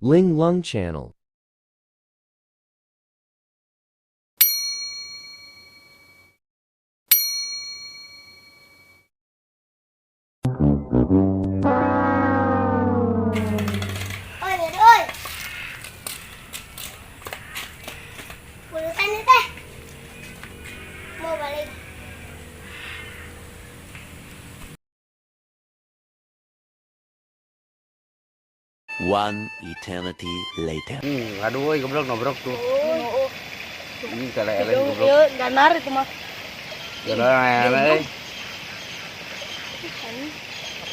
Ling Lung Channel. Oi, Dede, oi. Pulutan nih, Teh. Mau balik. One eternity later. Aduh, goblok nobrok tuh. Oh, Ini kele-ele goblok. iya, ganar itu mah. Kele-ele.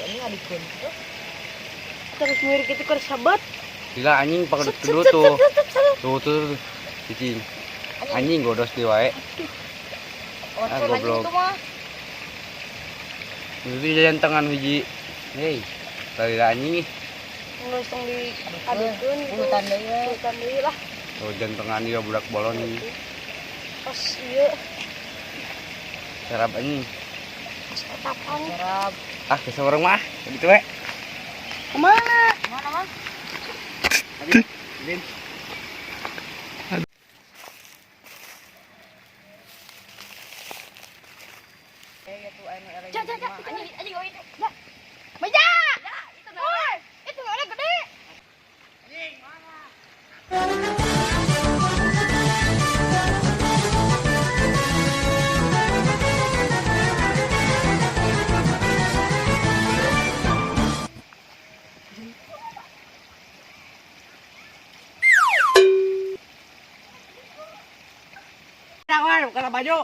Ini adikun. Terus mirip itu kan sahabat. Gila anjing pakai kedua tuh. Tuh. Cicing. Anjing godos di wae. Goblok. Itu jajan tangan hiji. Hei. Tadi anjing nih. Langsung di adikun gitu. Pulutan deui lah. Tuh jantengan dia budak bolon ini. Pas ieu Serap anjing. tatapan. Serap. Ah, ke orang mah. Gitu we. Kemana? Kemana, Mas? Din. Anjing oi. Ya. Meja. Ya, itu nah. Oi, itu ada gede. Anjing, mana? Jangan, bukan baju.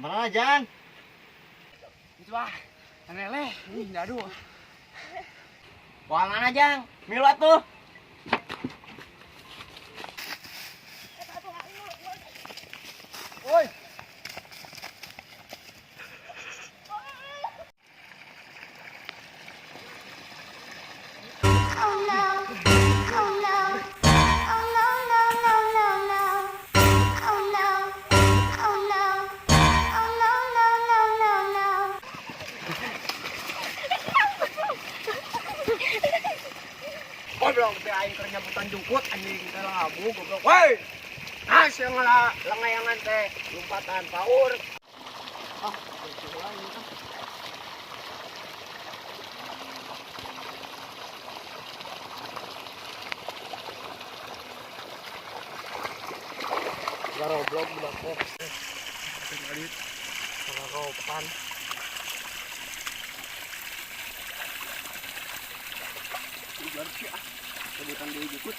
Kemana Jang? Itu ah. Aneh-aneh, ini aduh. Wah mana Jang? Mila tuh. Woi. Goblok teh aing keur nyabutan jungkut anjing teh labu goblok. Woi. As yang lengayangan teh lompatan paur. Ah, goblok budak teh. Adit. Pengaropan. Berarti ah, sebutan dia jukut.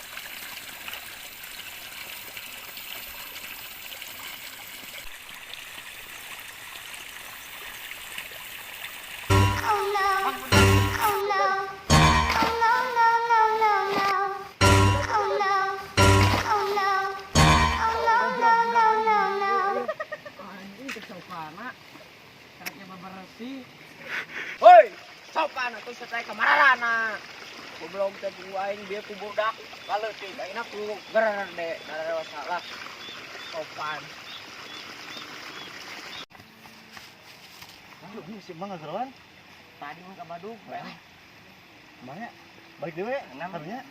Hoi, sopan atuh setai kamarana. Goblok teh ku aing dia ku budak. Kaleutik ayeuna ku gerer de, ada salah. Sopan. Aduh, ini si Mang Azrawan. Tadi mah ka Badung. Mana? Balik dewe, harusnya.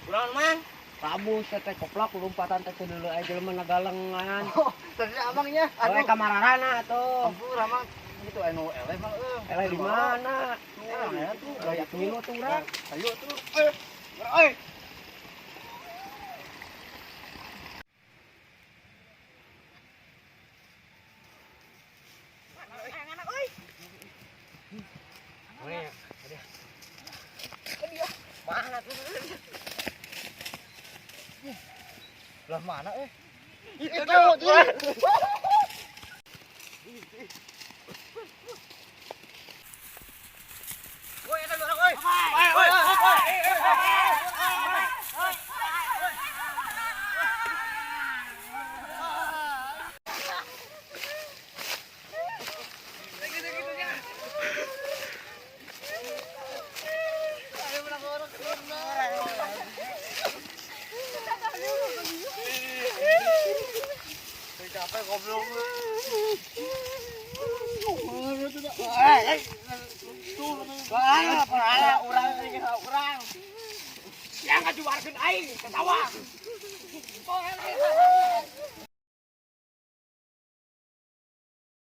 Kurang Mang. Tabu teh koplak lompatan teh dulu aja jelema nagalengan. Oh, tadi abangnya. Aduh, kamararana atuh. Ampun, Mang. Itu anu eleh mah eleh di mana? Ya tuh, gaya ngilu tuh urang. Ayo tuh. Euy. Mana tuh? Lah mana Itu. Orang. Yang ngajuarkeun aing ke sawah.